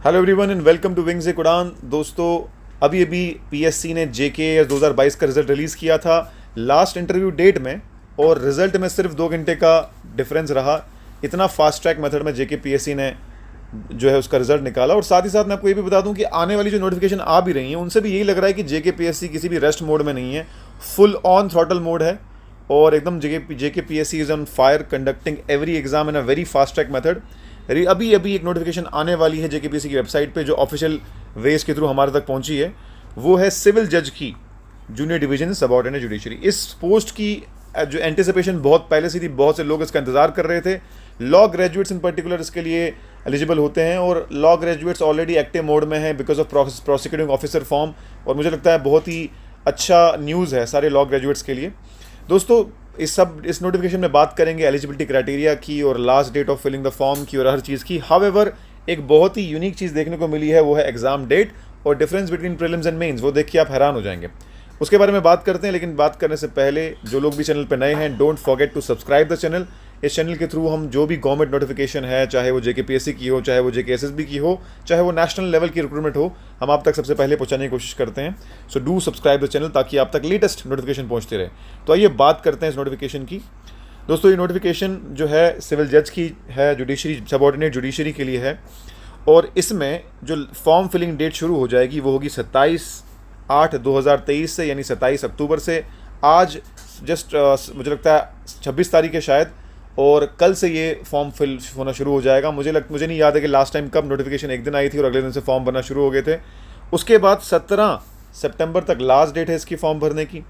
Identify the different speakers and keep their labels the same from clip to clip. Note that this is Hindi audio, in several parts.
Speaker 1: Hello everyone and welcome to wings एक उड़ान। दोस्तों, अभी अभी पीएससी ने जेके 2022 का रिजल्ट रिलीज़ किया था लास्ट इंटरव्यू डेट में, और रिजल्ट में सिर्फ 2 घंटे का डिफरेंस रहा। इतना फास्ट ट्रैक मेथड में जेके पीएससी ने जो है उसका रिजल्ट निकाला। और साथ ही साथ मैं आपको ये भी बता दूं कि आने वाली जो नोटिफिकेशन आ भी रही हैं उनसे भी यही लग रहा है कि जेके पीएससी किसी भी रेस्ट मोड में नहीं है, फुल ऑन थ्रॉटल मोड है और एकदम JK PSC is on fire, conducting every exam in a very fast track method. अभी अभी एक नोटिफिकेशन आने वाली है जेकेपीएससी की वेबसाइट पे, जो ऑफिशियल वेज के थ्रू हमारे तक पहुंची है। वो है सिविल जज की, जूनियर डिवीजन सबऑर्डिनेट जुडिशरी। इस पोस्ट की जो एंटिसिपेशन बहुत पहले से थी, बहुत से लोग इसका इंतजार कर रहे थे। लॉ ग्रेजुएट्स इन पर्टिकुलर इसके लिए एलिजिबल होते हैं, और law graduates already active mode में हैं because of prosecuting officer form. और मुझे लगता है बहुत ही अच्छा न्यूज़ है सारे लॉ ग्रेजुएट्स के लिए। दोस्तों, इस नोटिफिकेशन में बात करेंगे एलिजिबिलिटी क्राइटेरिया की और last date of filling the form की और हर चीज़ की। हाउएवर, एक बहुत ही यूनिक चीज़ देखने को मिली है, वो है एग्जाम डेट और difference between prelims and mains. वो देख के आप हैरान हो जाएंगे। उसके बारे में बात करते हैं, लेकिन बात करने से पहले जो लोग भी चैनल पर नए हैं, don't forget to subscribe the channel. इस चैनल के थ्रू हम जो भी गवर्नमेंट नोटिफिकेशन है, चाहे वो जेकेपीएससी की हो, चाहे वो जेकेएसएसबी की हो, चाहे वो नेशनल लेवल की रिक्रूटमेंट हो, हम आप तक सबसे पहले पहुंचाने की कोशिश करते हैं। So do subscribe the channel ताकि आप तक लेटेस्ट नोटिफिकेशन पहुंचते रहे। तो आइए बात करते हैं इस नोटिफिकेशन की। दोस्तों, ये नोटिफिकेशन जो है सिविल जज की है, जुडिशरी सबऑर्डिनेट जुडिशरी के लिए है। और इसमें जो फॉर्म फिलिंग डेट शुरू हो जाएगी वो होगी 27/8/2023 से, यानी 27 अक्टूबर से। आज जस्ट मुझे लगता है 26 तारीख है शायद, और कल से ये फॉर्म फिल होना शुरू हो जाएगा। मुझे नहीं याद है कि लास्ट टाइम कब नोटिफिकेशन एक दिन आई थी और अगले दिन से फॉर्म भरना शुरू हो गए थे। उसके बाद 17 सितंबर तक लास्ट डेट है इसकी फॉर्म भरने की,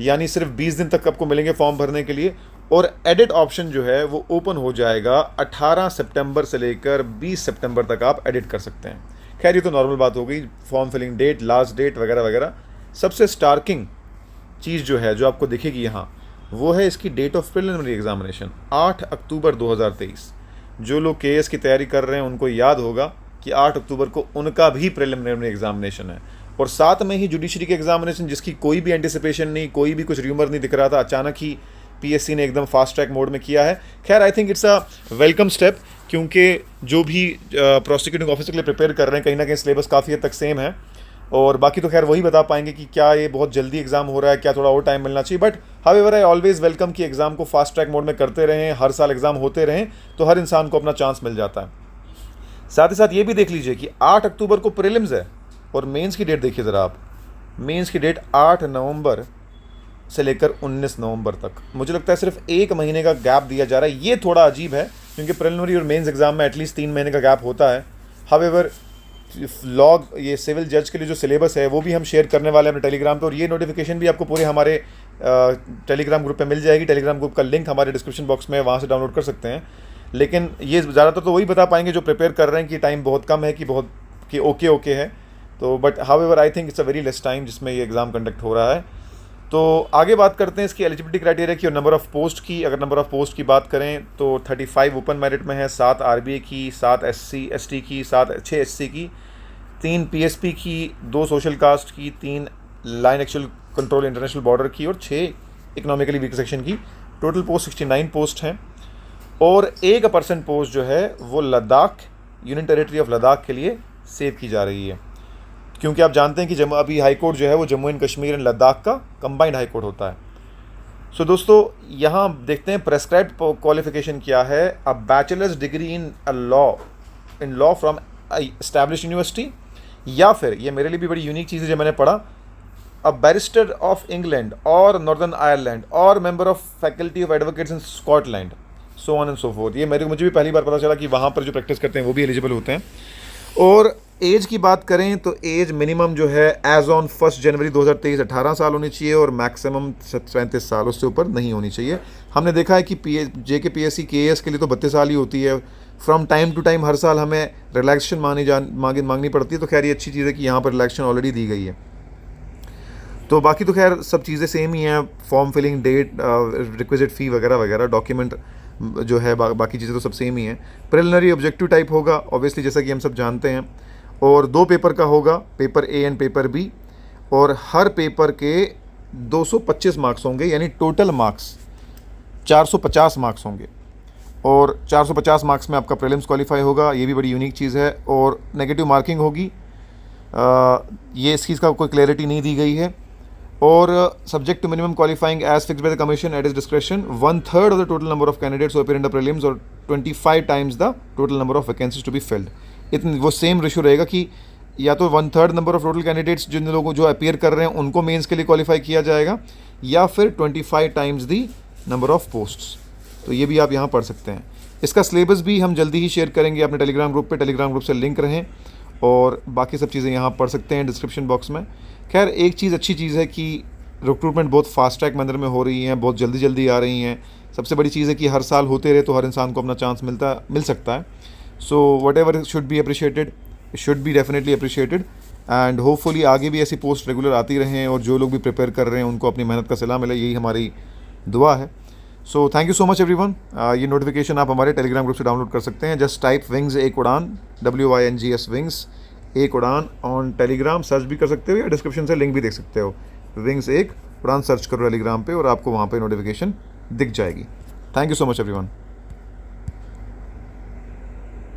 Speaker 1: यानी सिर्फ 20 दिन तक आपको मिलेंगे फॉर्म भरने के लिए। और एडिट ऑप्शन जो है वो ओपन हो जाएगा 18 सितंबर से लेकर 20 सितंबर तक आप एडिट कर सकते हैं। खैर, ये तो नॉर्मल बात हो गई, form filling date, last date वगैरह वगैरह। सबसे स्टार्किंग चीज़ जो है, जो आपको दिखेगी यहाँ, वो है इसकी डेट ऑफ प्रिलिमिनरी एग्जामिनेशन, 8 अक्टूबर 2023। जो लोग केएस की तैयारी कर रहे हैं उनको याद होगा कि 8 अक्टूबर को उनका भी प्रिलिमिनरी एग्जामिनेशन है। और साथ में ही जुडिशरी के एग्जामिनेशन, जिसकी कोई भी एंटिसिपेशन नहीं, कोई भी कुछ र्यूमर नहीं दिख रहा था, अचानक ही पीएससी ने एकदम फास्ट ट्रैक मोड में किया है। खैर, I think it's a welcome step, क्योंकि जो भी प्रोसिक्यूटिंग ऑफिसर के लिए प्रिपेयर कर रहे हैं, कहीं ना कहीं सिलेबस काफ़ी हद तक सेम है। और बाकी तो खैर वही बता पाएंगे कि क्या ये बहुत जल्दी एग्जाम हो रहा है, क्या थोड़ा और टाइम मिलना चाहिए। But however, I always welcome कि एग्जाम को फास्ट ट्रैक मोड में करते रहें, हर साल एग्जाम होते रहें, तो हर इंसान को अपना चांस मिल जाता है। साथ ही साथ ये भी देख लीजिए कि 8 अक्टूबर को प्रीलिम्स है, और मेंस की डेट देखिए ज़रा आप। मेंस की डेट 8 नवंबर से लेकर 19 नवंबर तक। मुझे लगता है सिर्फ 1 महीने का गैप दिया जा रहा है। ये थोड़ा अजीब है, क्योंकि प्रिलिमिनरी और मेंस एग्जाम में एटलीस्ट 3 महीने का गैप होता है। हाउएवर, ये सिविल जज के लिए जो सिलेबस है वो भी हम शेयर करने वाले हैं अपने टेलीग्राम पे, और ये नोटिफिकेशन भी आपको पूरे हमारे टेलीग्राम ग्रुप पे मिल जाएगी। टेलीग्राम ग्रुप का लिंक हमारे डिस्क्रिप्शन बॉक्स में, वहाँ से डाउनलोड कर सकते हैं। लेकिन ये ज़्यादातर तो वही बता पाएंगे जो प्रिपेयर कर रहे हैं कि टाइम बहुत कम है, कि ओके है। तो but however, I think it's a very less time जिसमें ये एग्ज़ाम कंडक्ट हो रहा है। तो आगे बात करते हैं इसकी एलिजिबिलिटी क्राइटेरिया की और नंबर ऑफ़ पोस्ट की। अगर नंबर ऑफ़ पोस्ट की बात करें तो 35 ओपन मेरिट में है, 7 आरबीए की, 7 SC/ST की, 6 SC की, 3 PSP की, 2 सोशल कास्ट की, 3 line actual control international border की, और 6 इकोनॉमिकली वीक सेक्शन की। टोटल पोस्ट 69 पोस्ट हैं। और 1% पोस्ट जो है वो Ladakh, union territory of Ladakh के लिए सेव की जा रही है, क्योंकि आप जानते हैं कि अभी हाई कोर्ट जो है वो जम्मू एंड कश्मीर एंड लद्दाख का कंबाइंड हाई कोर्ट होता है। सो दोस्तों, यहाँ देखते हैं प्रेस्क्राइब्ड क्वालिफिकेशन क्या है। A bachelor's degree in law from established university, या फिर ये मेरे लिए भी बड़ी यूनिक चीज़ है जो मैंने पढ़ा, अ बैरिस्टर ऑफ इंग्लैंड और नॉर्दर्न आयरलैंड और member of faculty of advocates in Scotland, so on and so fourth. ये मुझे भी पहली बार पता चला कि वहाँ पर जो प्रैक्टिस करते हैं वो भी एलिजिबल होते हैं। और एज की बात करें तो एज मिनिमम जो है एज ऑन 1 जनवरी 2023 18 साल होनी चाहिए, और मैक्सिमम 37 साल, उससे ऊपर नहीं होनी चाहिए। हमने देखा है कि जेकेपीएससी केएस के लिए तो 32 साल ही होती है। फ्रॉम टाइम टू टाइम हर साल हमें रिलैक्सेशन मांगनी पड़ती है। तो खैर, ये अच्छी चीज़ है कि यहाँ पर रिलैक्सेशन ऑलरेडी दी गई है। तो बाकी तो खैर सब चीज़ें सेम ही हैं, फॉर्म फिलिंग डेट, रिक्विजिट फ़ी वगैरह वगैरह, डॉक्यूमेंट जो है, बाकी चीज़ें तो सब सेम ही हैं। प्रिलिमिनरी ऑब्जेक्टिव टाइप होगा ऑब्वियसली, जैसा कि हम सब जानते हैं, और 2 पेपर का होगा, paper A and paper B, और हर पेपर के 225 मार्क्स होंगे, यानी टोटल मार्क्स 450 मार्क्स होंगे। और 450 मार्क्स में आपका प्रीलिम्स क्वालिफाई होगा, ये भी बड़ी यूनिक चीज़ है। और नेगेटिव मार्किंग होगी, ये इस चीज़ का कोई क्लैरिटी नहीं दी गई है। और subject to minimum qualifying as fixed by the commission at its discretion, 1/3 of the total number of candidates who appear in the prelims और 25 times the total number of vacancies to be filled. इतनी वो सेम रेशो रहेगा कि या तो 1/3 नंबर ऑफ टोटल कैंडिडेट्स जिन लोगों जो अपीयर कर रहे हैं उनको मेंस के लिए क्वालिफाई किया जाएगा, या फिर 25 times the number of posts. तो ये भी आप यहाँ पढ़ सकते हैं। इसका सिलेबस भी हम जल्दी ही शेयर करेंगे अपने टेलीग्राम ग्रुप पे, टेलीग्राम ग्रुप से लिंक रहें, और बाकी सब चीज़ें यहाँ पढ़ सकते हैं डिस्क्रिप्शन बॉक्स में। खैर एक चीज़ अच्छी चीज़ है कि रिक्रूटमेंट बहुत फास्ट ट्रैक मैनर में हो रही हैं, बहुत जल्दी जल्दी आ रही हैं। सबसे बड़ी चीज़ है कि हर साल होते रहे तो हर इंसान को अपना चांस मिल सकता है। So what ever should be appreciated, should be definitely appreciated, and hopefully आगे भी ऐसी पोस्ट रेगुलर आती रहें और जो लोग भी प्रिपेयर कर रहे हैं उनको अपनी मेहनत का सिला मिले, यही हमारी दुआ है। So thank you so much everyone. ये नोटिफिकेशन आप हमारे टेलीग्राम ग्रुप से डाउनलोड कर सकते हैं। जस्ट टाइप विंग्स एक उड़ान, WINGS विंग्स एक उड़ान ऑन टेलीग्राम, सर्च भी कर सकते हो या डिस्क्रिप्शन से लिंक भी देख सकते हो। विंग्स एक उड़ान सर्च करो टेलीग्राम पे और आपको वहाँ पे नोटिफिकेशन दिख जाएगी। Thank you so much everyone.